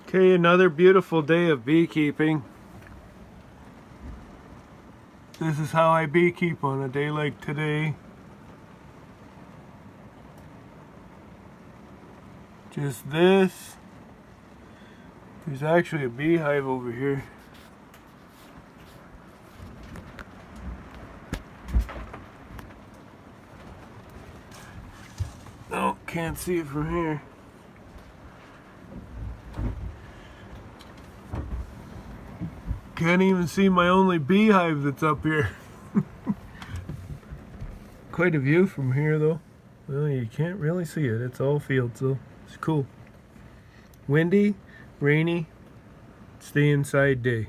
Okay, another beautiful day of beekeeping. This is how I beekeep on a day like today. Just this. There's actually a beehive over here. Oh, can't see it from here. Can't even see my only beehive that's up here. Quite a view from here though. Well, you can't really see it. It's all fields though. It's cool. Windy, rainy, stay inside day.